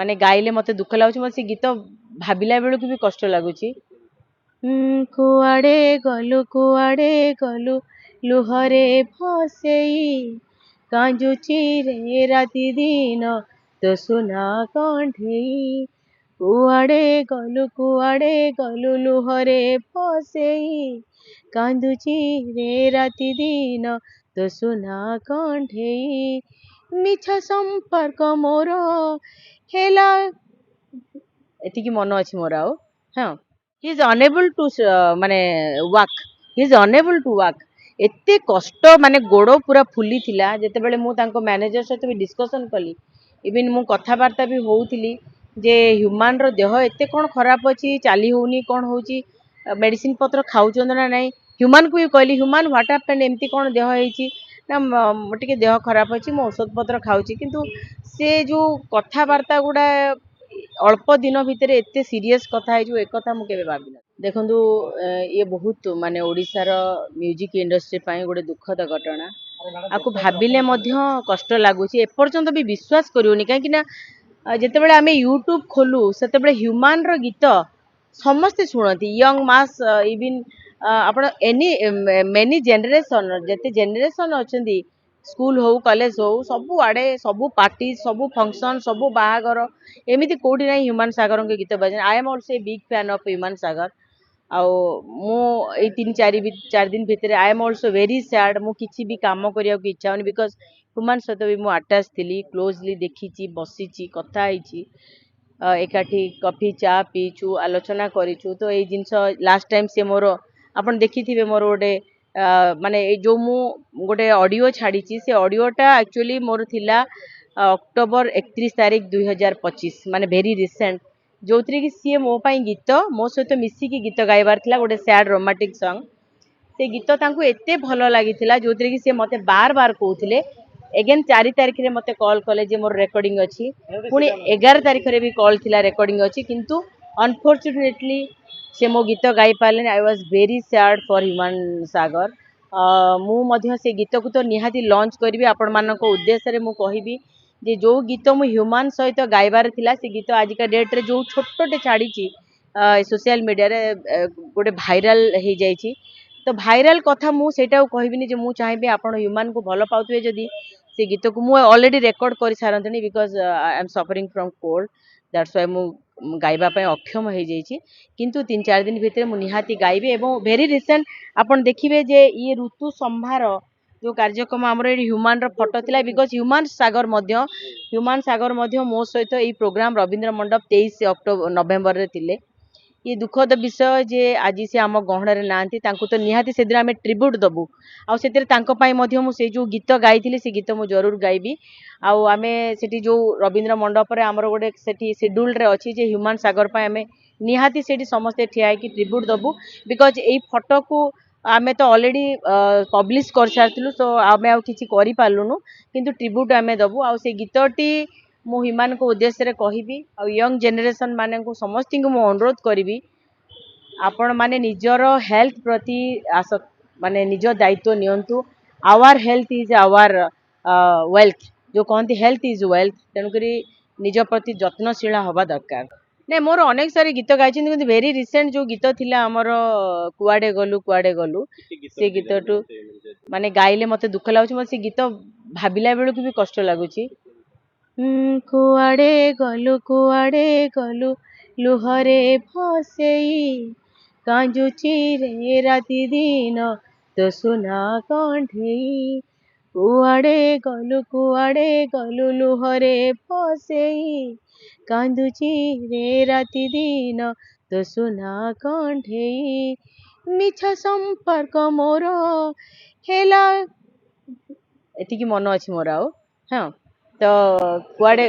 माने गाइले मते दुख लागुच मते से गीत भाबिला बेलू भी कष्ट लगुच कुआड़े गलु लुहरे फसेई कांजुची रे राति दिन तो सुना कंठेई कुआड़े गलु लुहरे फसेई कांदुची रे राति दिन तो सुना कंठेई मिछ संपर्क मोर हेला एतिकी मन अछि मोर आउ हाँ he is unable to माने walk he is unable to walk एते कष्ट माने गोड़ पूरा फुली थिला जेते बेले मु तांको मैनेजर सहित भी डिस्कशन कली इवन मु कथावार्ता भी होउथिली जे ह्यूमन रो देह एते कोन खराब अछि चाली होउनी कोन होउची मेडिसिन पत्र खाउचन ना नाही ह्यूमन को कहली ह्यूमन व्हाट हैपेंड एमती कोन देह हेची ना टिके देह खराब अछि मु औषध पत्र खाउची किंतु से जो कथावार्ता गुडा अल्प दिन भितर एते सीरियस कथा है जो एक कथा मु केबे भाबिना देखंतु ये बहुत माने ओडिसा रो म्यूजिक इंडस्ट्री पई गोटे दुखद घटना आकु भाबिले मध्य कष्ट लागुची एपर्यंत भी विश्वास करियोनी काहे कि ना जेते बेले आमे यूट्यूब खोलु सेते बेले ह्यूमन रो गीत समस्त सुनती यंग मास इवन आपण एनी मेनी जनरेशन जेते जनरेशन अछंदी स्कूल हो कॉलेज हो सबु आड़े सबु पार्टी सबु फंक्शन सबु बाहागर एमिति कोडी नै ह्यूमन सागर के गीत बजे I am also a big fan of Human Sagar आउ मु ए 3-4 दिन भितर I am also very sad मु किछि भी काम करिया के इच्छा होनी बिकॉज़ ह्यूमन सहित भी मु अटैच थिली क्लोजली देखिची बसिची कथा आइची एकाठी कॉफी चा पीचु आलोचना करिछु तो ए जिंस लास्ट टाइम से मोर आपण देखिथिबे मोर गोटे माने जो मु गोटे ऑडियो छाड़ीची से ऑडियोटा एक्चुअली मोर थिला अक्टोबर 31 तारीख 2025 माने वेरी रिसेंट जो कि सी मो पाई गीत मो सहित मिसिकी गीत गाइबार थिला गोटे सैड रोमांटिक सॉन्ग से गीत तांको एते भलो लागिथिला जो कि सी मते बार बार कहउथिले एगेन 4 तारीख रे मते कॉल कले जे मोर रेकॉर्डिंग अछि पुनी 11 तारीख रे भी कॉल थिला रेकॉर्डिंग अछि किंतु अनफॉर्चूनेटली से मो गीत गाई पाले I was very sad for Human Sagar मु मध्य से गीत को तो निहाती लॉन्च करबी आपण मानको उद्देश्य रे मु कहिबी जे जो गीत मु ह्यूमन सहित गाइबार थिला से गीत आज का डेट रे जो छोटोटे छाड़ीची सोशल मीडिया रे गोटे भाइराल हे जाईची तो भाइराल कथा मु सेटा कहबिनी जे मु चाहेबे आपण ह्यूमन को भलो पाउतबे जदी से गीत को मु ऑलरेडी रेकॉर्ड कर सारंतनी because I am suffering from cold that's why मु गाइबा पय अक्षम हे जाईची किंतु 3-4 दिन भितर मु निहाती गाइबे एवं वेरी रिसेंट आपण देखिबे जे ये ऋतु संभार जो कार्यक्रम हमर ह्यूमन रो फोटो थिला बिकॉज़ ह्यूमन सागर मो सहित ए प्रोग्राम रविंद्र मंडप 23 अक्टोबर नवेम्बर रे थिले ये दुखद विषय जे आज से आम गहण रे नांती तांको तो निहाती से दिन आमे ट्रिब्यूट दबु आ सेतिर तांको पई मध्य मु से जो गीत गाइथिली से गीत मु जरूर गाइबी आ आमे सेठी जो रविंद्र मंडप रे हमर गोटे सेठी शेड्यूल रे अछि जे ह्यूमन सागर पई आमे निहाती सेठी समस्त ठिया कि ट्रिब्यूट दबु बिकॉज़ ए फोटो को आमे तो ऑलरेडी पब्लिश कर सारथिलु सो आमे आ किछि करि पालुनु किंतु ट्रिब्यूट आमे दबु आ से गीतटी मु ह्यूमन को उद्देश्य रे कहिबी आ यंग जनरेशन माने को समस्त को मु अनुरोध करिबी आपण माने निजर हेल्थ प्रति माने निज दायित्व नियंतु our health is our wealth जो कहती हेल्थ इज वेल्थ तेणुकरी निज प्रति जत्नशील हवा दरकार ने मोर अनेक सारी गीत गाई वेरी रिसेंट जो गीत थिला हमर कुआडे गलु से गीतटू माने गाइले मते दुख लागुच मते से गीत भाबिला बेलू भी कष्ट लगुची कुआडे गलु लुहरे फसेई कांजुची रे राति दिन तो सुना कंठेई कुआडे गलु लुहरे फसेई कांदुची रे राति दिन तो सुना कंठेई मिछ संपर्क मोर हेला एतिकी मन अछि मोर आउ हाँ तो कुआडे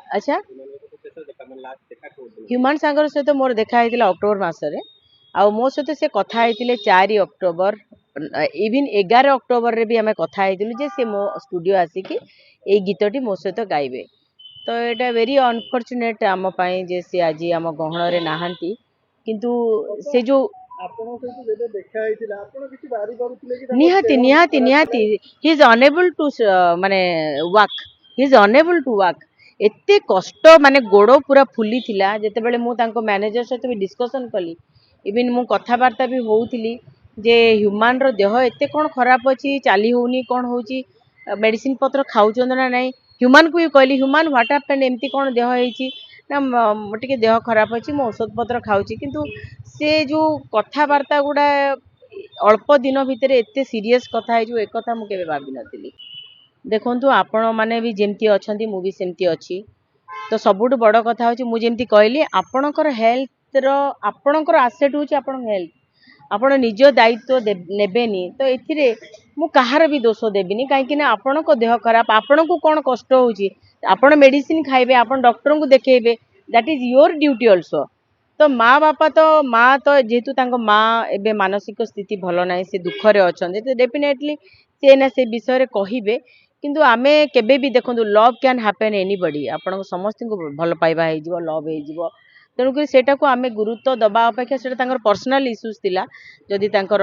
अच्छा ह्यूमन सागर सहित मोर देखा होइतिला अक्टोबर मासरे आ मो सहित से कथा होइतिले 4 अक्टोबर इवन 11 अक्टोबर रे भी हमें कथा होइतिलु जे से मो स्टूडियो आसिकी ए गीतटी मो सहित गाइबे तो एटा वेरी अनफॉर्चुनेट आम पाई जे से आज आम गहण रे नाहंती किंतु से जो निहाती निहाती निहाती ही इज अनेबल टू माने walk he is unable to walk एते कष्ट माने गोड़ पूरा फुली थिला जेतेबेले मु तांको मैनेजर सहित भी डिस्कशन कली इवन मु कथबार्ता भी होउथिली जे ह्यूमान रो देह एते कोन खराब अछि चाली होउनी कोन होउची मेडिसिन पत्र खाउचंद ना नहीं ह्यूमान को भी कहली ह्यूमान व्हाट हैपेंड एमती कोन देह हेची ना टिके देह खराब अछि मो औषध पत्र खाउची किंतु से जो कथबार्ता गुडा अल्प दिन भितर एते सीरियस कथा है जो एक कथा मु केबे भाबी नथिली देखंतु आपण माने भी जेमती अछंती मु भी सेमती अछि तो सबुठ बड़ कथा होची मु जेमती कहली आपणकर हेल्थ रो आपणकर एसेट होची आपण हेल्थ आपण निज दायित्व नेबेनी तो एथिरे मु कहार भी दोष देबिनी काहे कि ना आपण को देह खराब आपण को कोन कष्ट होची आपण मेडिसिन खाइबे आपण डॉक्टर को देखेबे that is your duty also तो माँ बापा तो माँ तो जेहेतु तांको माँ एबे मानसिक स्थिति भलो नाही से दुख रे अछन तो डेफिनेटली से ना से विषय रे कहिबे किंतु आमे केबे भी देखंतु लव कैन हैपन एनीबॉडी आपण समस्त को भल पाइबा हे जीवो लव हे जीवो तेणुक सेटा को आमे गुरुत्व दबा अपेक्षा सेटा तांकर पर्सनल इश्यूज थिला जदि तांकर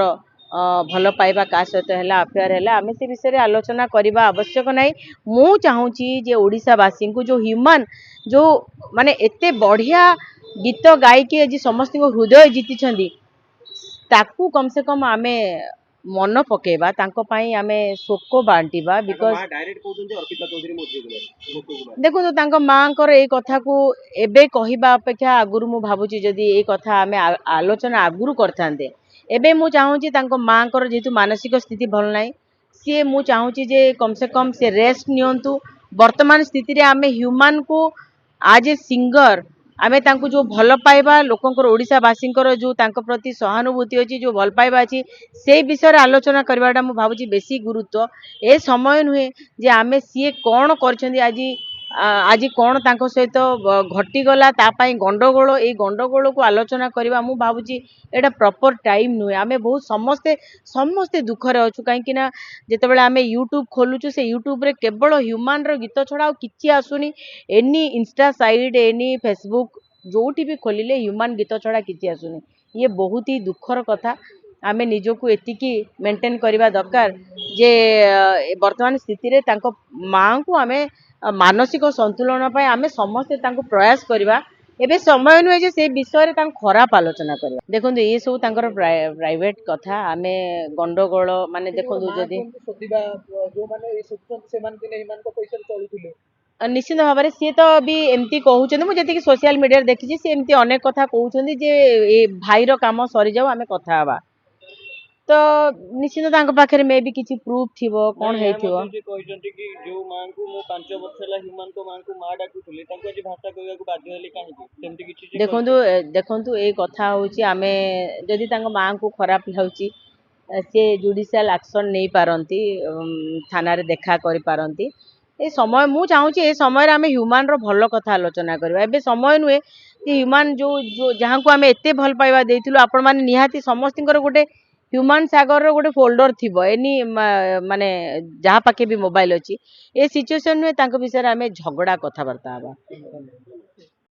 भल पाइबा का सहित है अफेयर है आम से विषय आलोचना करने आवश्यक नहीं मु चाहूँगी जे ओडिशावासी को जो ह्यूमन जो माने एते बढ़िया गीत गायकी आज समस्त हृदय जीति ताकू कम से कम आमे मन पकेबा तांको पाई आमे शोक बांटिबा बिकॉज देखो तो तांको माँ कर ए कथा को एबे कहिबा अपेक्षा आगुरु मु भाबुची जदी ए कथा आमे आलोचना आगुरु करथांते एबे मु चाहूँगी तांको माँ कर जेतु मानसिक स्थिति भल नाही सी मु चाहूँगी जे कम से कम से रेस्ट नियंतु वर्तमान स्थिति रे आमे ह्यूमन को आज ए सिंगर आमे तांको जो भल पाइबा लोकंकर ओडिशावासींकर जो तांको प्रति सहानुभूति अछि जो भल पाइबा अछि से विषय आलोचना करवाटा मु भाबुची बेसी गुरुत्व ए समय नुहे जे आमे सीए कोन करछंदी आज कोन तांको सहित घटी गला ता पई गंडगोल ए गंडगोल को आलोचना करबा मु भाबुची एटा प्रॉपर टाइम नुहे आमे बहुत समस्ते समस्ते दुख रे अछु काहे कि ना जेतेबेले आमे यूट्यूब खोलुछु से यूट्यूब रे केवल ह्यूमन रो गीत छडा किछि आसुनी एनी इंस्टा साइड एनी फेसबुक जोटी भी खोलिले ह्यूमन गीत छडा किछि आसुनी ये बहुत ही दुखर कथा आमे निजको एतिकी मेंटेन करबा दरकार जे वर्तमान स्थिति रे तांको मां को आमे मानसिक संतुलन पाई आमे समस्त तांको प्रयास करबा एबे समय नुहे जे से विषय रे तांको खराब आलोचना करबा देखंतु ये सब तांकर प्राइवेट कथा आमे गंडगोल माने देखंतु जदी जो माने ए सोचन से मान के मान को पैसा चलुथिले निश्चित भाव में सी तो भी एमती कहते मुझे जी सोशल मीडिया देखी सी एमती अनेक कथा कहते जे ए भाईर काम सरी जाऊ आमे कथा हवा तो निश्चित पाखे मे भी किसी प्रूफ थी कौन है जो मां को मो 5 वर्ष ला ह्यूमन को मां को मां डाकुथले ताको आज भाषा कहबा को बाध्य हली काहे सेमती किछि देखंतु देखंतु ए कथा होची आमे जदी तांको मां को खराब लाउची से जुडिशियल एक्शन नहीं पारंती थाना रे देखा करि पारंती ए समय मु चाहूची ए समय रे आमे ह्यूमन रो भलो कथा आलोचना करबा एबे समय नुहे कि ह्यूमन जो जो जहां को आमे एते भल पाइबा देइथिलु आपण माने निहाती समस्तिंकर गोटे ह्यूमन सागर रो गोटे फोल्डर थिबो एनी माने जहां पाके भी मोबाइल अछि ए सिचुएशन नुहे तांको विषय रे आमे झगड़ा कथा बर्ता हबा